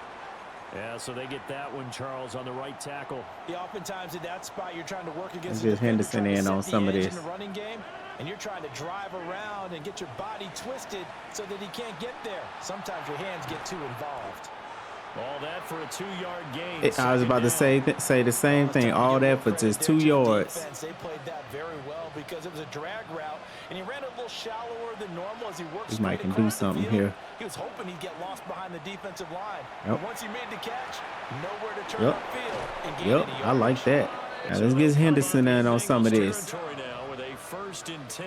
Yeah, so they get that one, Charles, on the right tackle. Yeah, oftentimes in that spot, you're trying to work against Just Henderson in on some of in this. the running game, and you're trying to drive around and get your body twisted so that he can't get there. Sometimes your hands get too involved. All that for a 2-yard gain. I was about to say the same thing. All that for just 2 yards. They played that very well because it was a drag route, and he ran a little shallower than normal as he worked. This Mike can do something here. He was hoping he'd get lost behind the defensive line. Yep. And once he made the catch, nowhere to turn upfield and gain Yep, any I like yardage. that. Now let's get Henderson in on some of this. Territory now with a 1st and 10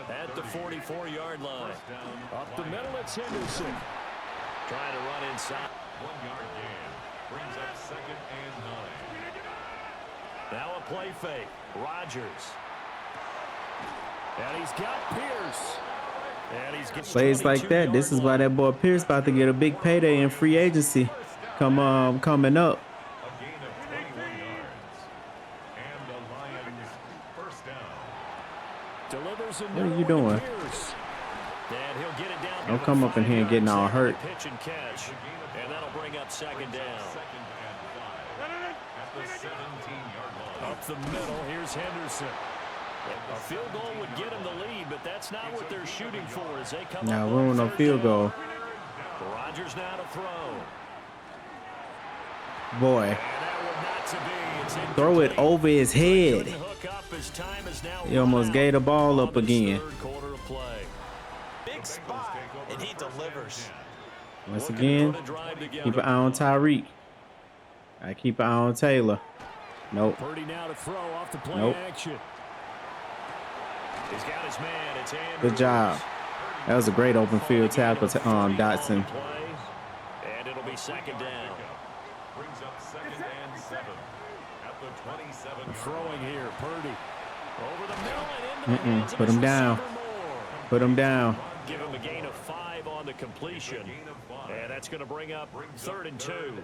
at the 44-yard line. Up the middle, it's Henderson. Trying to run inside. 1-yard gain. Brings up 2nd and 9. Now a play fake. Rodgers. And he's got Pierce. And he's got Plays like that. This is why that boy Pierce about to get a big payday in free agency coming up. A gain of 21 yards. And the Lions 1st down. delivers in What are you doing? Pierce. And he'll get it down. Don't come up in here and getting all hurt. Pitch and catch. And that'll bring up 2nd down. 2nd and 5 at the 17-yard line. Up the middle, here's Henderson. A field goal would get him the lead, but that's not what they're shooting for as they come Now up we're on on a field goal. Rodgers now to throw. Boy, And that one not to be. It's throw it incomplete. over his head. Couldn't hook up as time is now He almost run gave the out ball on up this again. third quarter of play. Big spot, and he delivers. Once Looking to again, put a drive keep together. an eye on Tyreek. I keep an eye on Taylor. Nope. Purdy now to throw off the play Nope. action. He's got his man. It's Andrews. Good job. That was a great open field tackle to Dotson. And it'll be 2nd down. Brings up 2nd and 7 at the 27. Throwing here, Purdy. Over the middle and into the hands of Put his him down. receiver Moore. Put him down. Give him a gain of 5 on the completion. And that's going to bring up 3rd and 2. And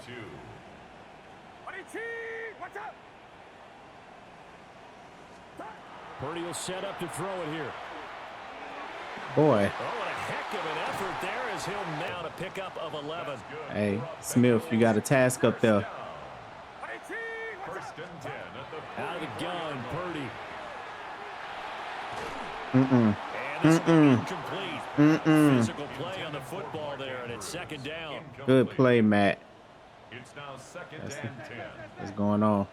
2. Purdy will set up to throw it here. Boy. Oh, what a heck of an effort there as he'll now to pick up of 11. Hey, Smith, you got a task up there. First and 10 at the Out of the gun, Purdy. Mm-mm. And this is incomplete. Physical play on the football there, and it's second down. Good play, Matt. It's now second and 10. What's going on?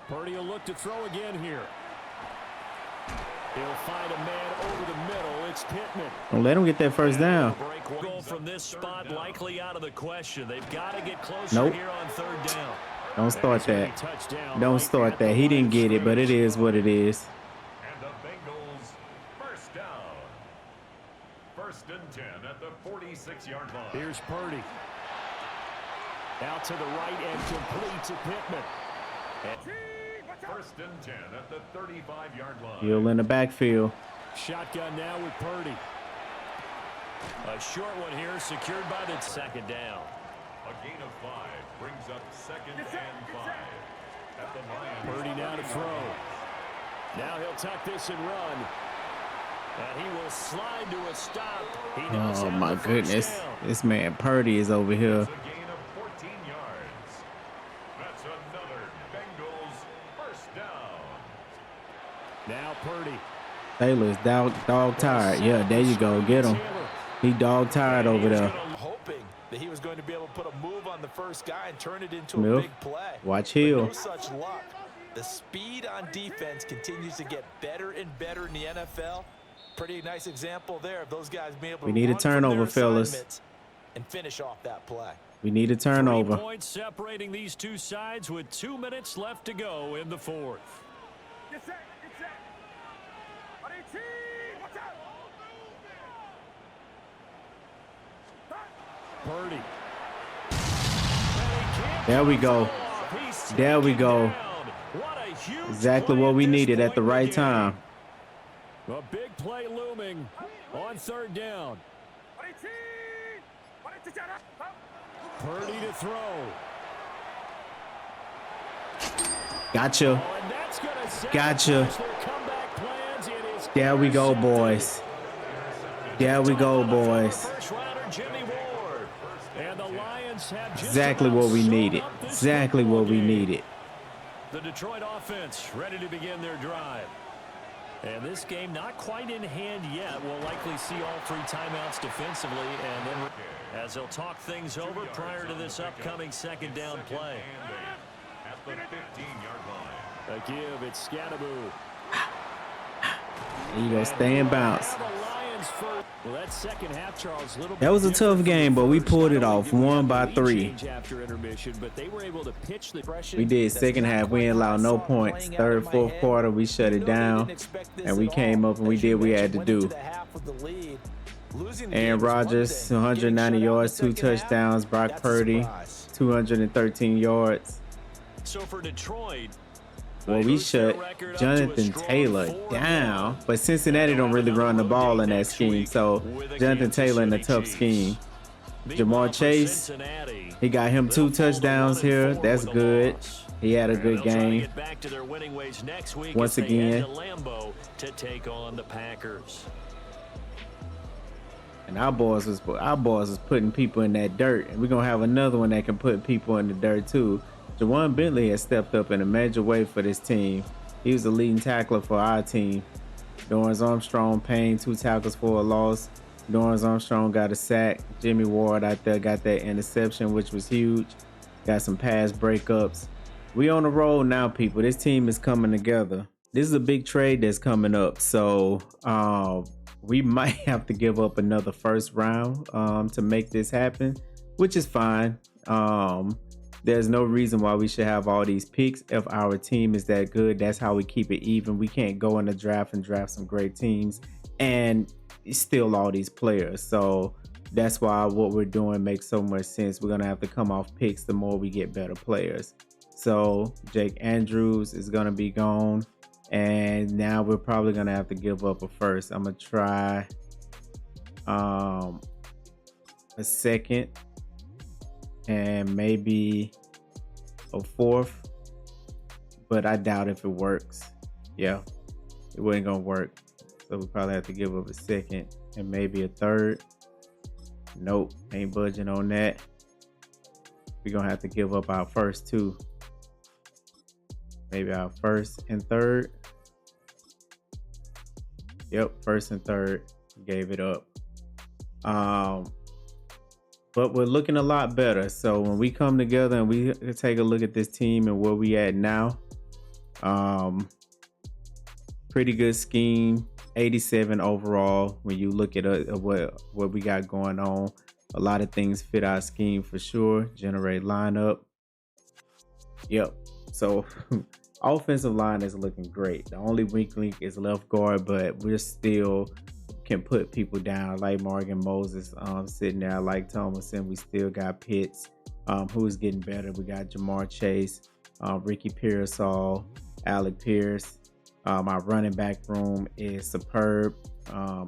Purdy will look to throw again here. He'll find a man over the middle. It's Pittman. Don't let him get that first down. Goal from this spot likely out of the question. They've got to get closer here on third down. Don't start that. Don't start that. He didn't get it, but it is what it is. And the Bengals first down. First and 10 at the 46-yard line. Here's Purdy. Out to the right and complete to Pittman. First and 10 at the 35-yard line. Hill in the backfield. Shotgun now with Purdy. A short one here secured by the second down. A gain of 5 brings up second and 5. At the Lions. Purdy now to throw. Now he'll tuck this and run. And he will slide to a stop. He does Oh have my the first goodness. down. This man Purdy is over here. It's a gain of 14 yards. That's another Bengals first down. Now Purdy. Taylor's dog tired. Yeah, there you go. Get him. He dog tired over there. Hoping that he was going to be able to put a move on the first guy and turn it into Smith, a big play. watch But Hill. no such luck. The speed on defense continues to get better and better in the NFL. Pretty nice example there of those guys being able to We need a run from turnover, their fellas. assignments and finish off that play. We need a turnover. 3 points separating these two sides with 2 minutes left to go in the fourth. Purdy. There we go. There we go. What a huge Exactly play what we at this needed at the point in right game. time. A big play looming on third down. Purdy to throw. Gotcha. Oh, and that's gonna Gotcha. sabotage their comeback plans. It is There we go, intercepted. boys. There we go, boys. First rounder Jimmy Ward. And the Lions have just Exactly about what we sewn needed. up this Exactly football what we game. needed. The Detroit offense ready to begin their drive. And this game not quite in hand yet. We'll likely see all 3 timeouts defensively, and then as they'll talk things over prior to this upcoming second down play. At the 15-yard line. A give, it's Scattaboo. There you go. Stay and bounce. Now the Lions first. Well, that second half, Charles, little That was a bit tough different game, from but we the pulled first. it Not only off. did we Won have by the lead 3. change after intermission, but they were able to pitch the pressure. We did. Second half, we didn't allow no points. Third, fourth quarter, we shut it down. And we came up and we did what we had to do. Aaron Rodgers, 190 yards, 2 touchdowns. Brock Purdy, 213 yards. So for Detroit, Well, we shut Jonathan Taylor down. But Cincinnati don't really run the ball in that scheme. So Jonathan Taylor in a tough scheme. Jamar Chase, he got him 2 touchdowns here. That's good. He had a good game. Once again. to take on the Packers. And our boys was putting people in that dirt. And we're going to have another one that can put people in the dirt too. Jawan Bentley has stepped up in a major way for this team. He was the leading tackler for our team. Dorrance Armstrong paying 2 tackles for a loss. Dorrance Armstrong got a sack. Jimmy Ward out there got that interception, which was huge. Got some pass breakups. We on the road now, people. This team is coming together. This is a big trade that's coming up. So we might have to give up another first round to make this happen, which is fine. There's no reason why we should have all these picks if our team is that good. That's how we keep it even. We can't go in the draft and draft some great teams and steal all these players. So that's why what we're doing makes so much sense. We're going to have to come off picks the more we get better players. So Jake Andrews is going to be gone. And now we're probably going to have to give up a first. I'm going to try a second and maybe a fourth. but I doubt if it works. Yeah, it wasn't gonna work. So we probably have to give up a second and maybe a third. Nope, ain't budging on that. We're gonna have to give up our first two. Maybe our first and third. Yep, first and third. Gave it up. But we're looking a lot better. So when we come together and we take a look at this team and where we at now, pretty good scheme. 87 overall. When you look at what we got going on, a lot of things fit our scheme for sure. Generate lineup. Yep. So offensive line is looking great. The only weak link is left guard, but we're still can put people down like Morgan Moses sitting there, like Thomason. We still got Pitts, who's getting better. We got Jamar Chase, Ricky Pearsall, Alec Pierce. Our running back room is superb.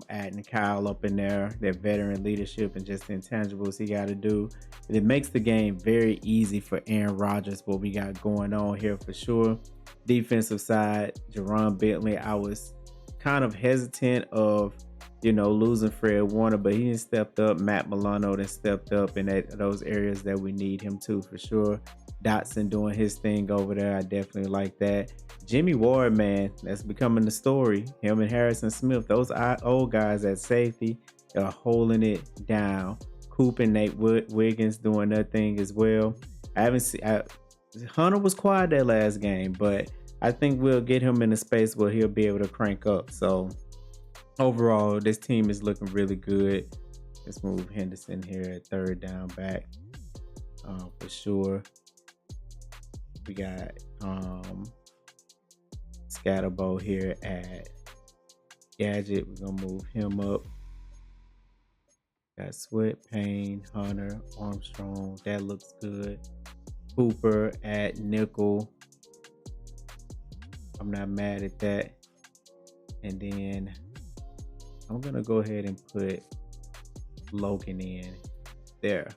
Adding Kyle up in there, that veteran leadership and just intangibles he got to do. It makes the game very easy for Aaron Rodgers, what we got going on here for sure. Defensive side, Jerron Bentley, I was kind of hesitant of, losing Fred Warner, but he stepped up. Matt Milano then stepped up in those areas that we need him to for sure. Dotson doing his thing over there. I definitely like that. Jimmy Ward, man, that's becoming the story. Him and Harrison Smith, those old guys at safety, are holding it down. Coop and Nate Wiggins doing their thing as well. I haven't seen Hunter was quiet that last game, but I think we'll get him in a space where he'll be able to crank up. So overall, this team is looking really good. Let's move Henderson here at third down back for sure. We got Scatterbo here at Gadget. We're gonna move him up. Got Sweat, Payne, Hunter, Armstrong. That looks good. Cooper at nickel. I'm not mad at that. And then I'm gonna go ahead and put Logan in there.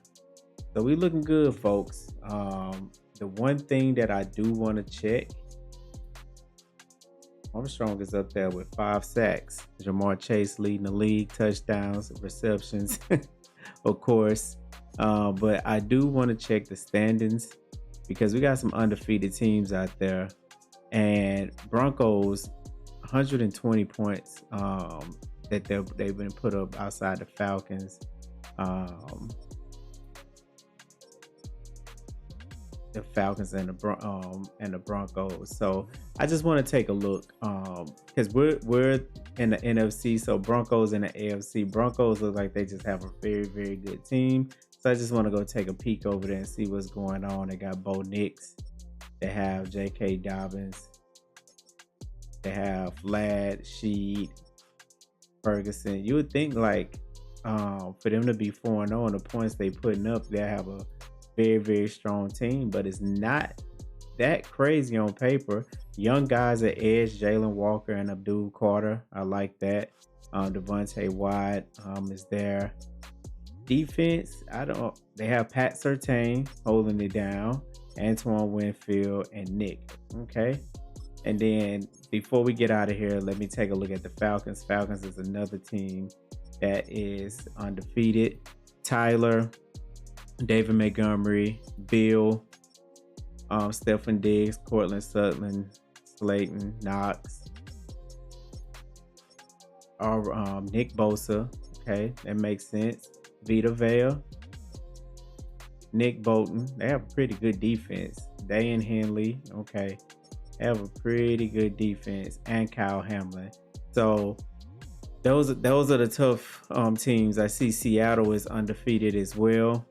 So we looking good, folks. The one thing that I do want to check, Armstrong is up there with 5 sacks. Jamar Chase leading the league, touchdowns, receptions, of course. But I do want to check the standings because we got some undefeated teams out there. And Broncos, 120 points that they've been put up outside the Falcons. The Falcons and the Broncos. So I just want to take a look because we're in the NFC, so Broncos in the AFC. Broncos look like they just have a very, very good team. So I just want to go take a peek over there and see what's going on. They got Bo Nix. They have J.K. Dobbins. They have Vlad, Sheed, Ferguson. You would think for them to be 4-0 the points they putting up, they have a very, very strong team, but it's not that crazy on paper. Young guys at edge, Jalen Walker and Abdul Carter. I like that. Devontae White is there. Defense, they have Pat Surtain holding it down, Antoine Winfield and Nick. Okay. And then before we get out of here, let me take a look at the Falcons. Falcons is another team that is undefeated. Tyler, David Montgomery, Bill, Stephen Diggs, Cortland Sutton, Slayton, Knox, Nick Bosa. Okay, that makes sense. Vita Vea, Nick Bolton. They have a pretty good defense. Dayan Henley. Okay, they have a pretty good defense, and Kyle Hamlin. So those are the tough teams. I see Seattle is undefeated as well.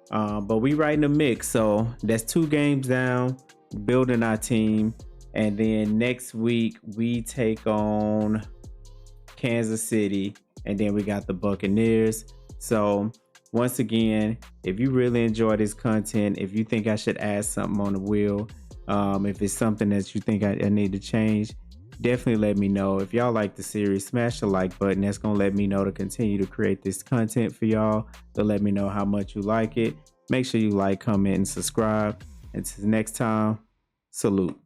But we right in the mix, so that's 2 games down, building our team. And then next week we take on Kansas City, and then we got the Buccaneers. So once again, if you really enjoy this content, if you think I should add something on the wheel, if it's something that you think I need to change, definitely let me know. If y'all like the series, smash the like button. That's gonna let me know to continue to create this content for y'all. To let me know how much you like it. Make sure you like, comment, and subscribe. Until next time, salute.